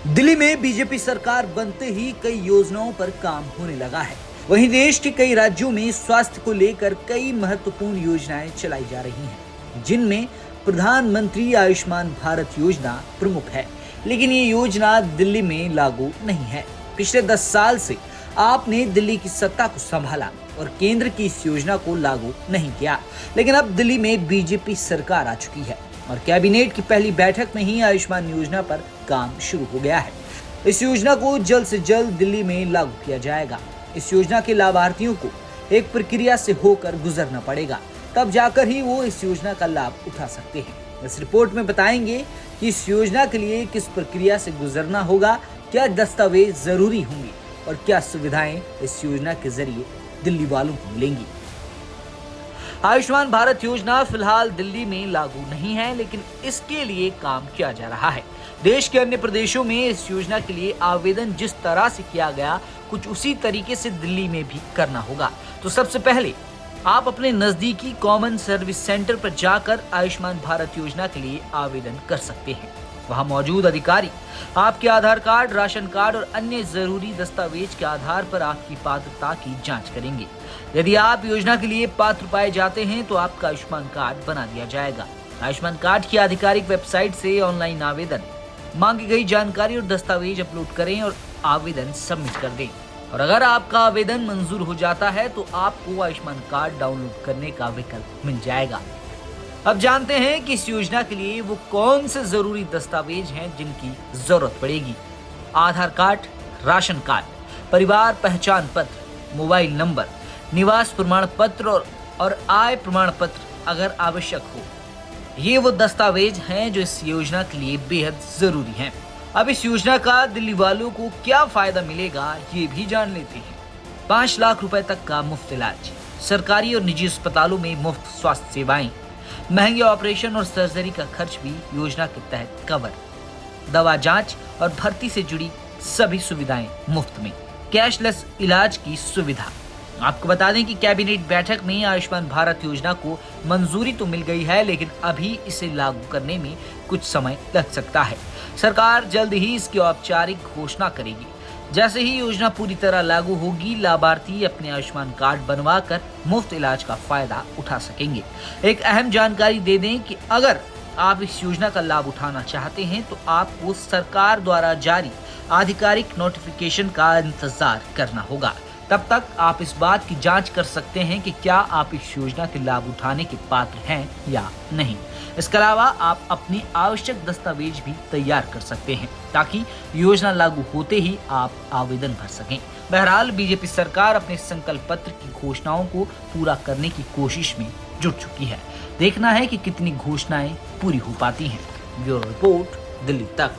दिल्ली में बीजेपी सरकार बनते ही कई योजनाओं पर काम होने लगा है। वहीं देश के कई राज्यों में स्वास्थ्य को लेकर कई महत्वपूर्ण योजनाएं चलाई जा रही हैं, जिनमें प्रधानमंत्री आयुष्मान भारत योजना प्रमुख है। लेकिन ये योजना दिल्ली में लागू नहीं है। पिछले 10 साल से आपने दिल्ली की सत्ता को संभाला और केंद्र की इस योजना को लागू नहीं किया। लेकिन अब दिल्ली में बीजेपी सरकार आ चुकी है और कैबिनेट की पहली बैठक में ही आयुष्मान योजना पर काम शुरू हो गया है। इस योजना को जल्द से जल्द दिल्ली में लागू किया जाएगा। इस योजना के लाभार्थियों को एक प्रक्रिया से होकर गुजरना पड़ेगा, तब जाकर ही वो इस योजना का लाभ उठा सकते हैं। इस रिपोर्ट में बताएंगे कि इस योजना के लिए किस प्रक्रिया से गुजरना होगा, क्या दस्तावेज जरूरी होंगे और क्या सुविधाएं इस योजना के जरिए दिल्ली वालों को मिलेंगी। आयुष्मान भारत योजना फिलहाल दिल्ली में लागू नहीं है, लेकिन इसके लिए काम किया जा रहा है। देश के अन्य प्रदेशों में इस योजना के लिए आवेदन जिस तरह से किया गया, कुछ उसी तरीके से दिल्ली में भी करना होगा। तो सबसे पहले आप अपने नजदीकी कॉमन सर्विस सेंटर पर जाकर आयुष्मान भारत योजना के लिए आवेदन कर सकते हैं। वहां मौजूद अधिकारी आपके आधार कार्ड, राशन कार्ड और अन्य जरूरी दस्तावेज के आधार पर आपकी पात्रता की जांच करेंगे। यदि आप योजना के लिए पात्र पाए जाते हैं तो आपका आयुष्मान कार्ड बना दिया जाएगा। आयुष्मान कार्ड की आधिकारिक वेबसाइट से ऑनलाइन आवेदन, मांगी गई जानकारी और दस्तावेज अपलोड करें और आवेदन सबमिट कर दें। और अगर आपका आवेदन मंजूर हो जाता है तो आपको आयुष्मान कार्ड डाउनलोड करने का विकल्प मिल जाएगा। अब जानते हैं कि इस योजना के लिए वो कौन से जरूरी दस्तावेज हैं जिनकी जरूरत पड़ेगी। आधार कार्ड, राशन कार्ड, परिवार पहचान पत्र, मोबाइल नंबर, निवास प्रमाण पत्र और आय प्रमाण पत्र अगर आवश्यक हो। ये वो दस्तावेज हैं जो इस योजना के लिए बेहद जरूरी हैं। अब इस योजना का दिल्ली वालों को क्या फायदा मिलेगा, ये भी जान लेते हैं। 5 लाख रुपए तक का मुफ्त इलाज, सरकारी और निजी अस्पतालों में मुफ्त स्वास्थ्य सेवाएं, महंगे ऑपरेशन और सर्जरी का खर्च भी योजना के तहत कवर, दवा जांच और भर्ती से जुड़ी सभी सुविधाएं मुफ्त में, कैशलेस इलाज की सुविधा। आपको बता दें कि कैबिनेट बैठक में आयुष्मान भारत योजना को मंजूरी तो मिल गई है, लेकिन अभी इसे लागू करने में कुछ समय लग सकता है। सरकार जल्द ही इसकी औपचारिक घोषणा करेगी। जैसे ही योजना पूरी तरह लागू होगी, लाभार्थी अपने आयुष्मान कार्ड बनवाकर मुफ्त इलाज का फायदा उठा सकेंगे। एक अहम जानकारी दे दें कि अगर आप इस योजना का लाभ उठाना चाहते हैं तो आपको सरकार द्वारा जारी आधिकारिक नोटिफिकेशन का इंतजार करना होगा। तब तक आप इस बात की जांच कर सकते हैं कि क्या आप इस योजना के लाभ उठाने के पात्र हैं या नहीं। इसके अलावा आप अपनी आवश्यक दस्तावेज भी तैयार कर सकते हैं ताकि योजना लागू होते ही आप आवेदन भर सकें। बहरहाल बीजेपी सरकार अपने संकल्प पत्र की घोषणाओं को पूरा करने की कोशिश में जुट चुकी है। देखना है कि कितनी घोषणाएं पूरी हो पाती हैं। ब्यूरो रिपोर्ट, दिल्ली तक।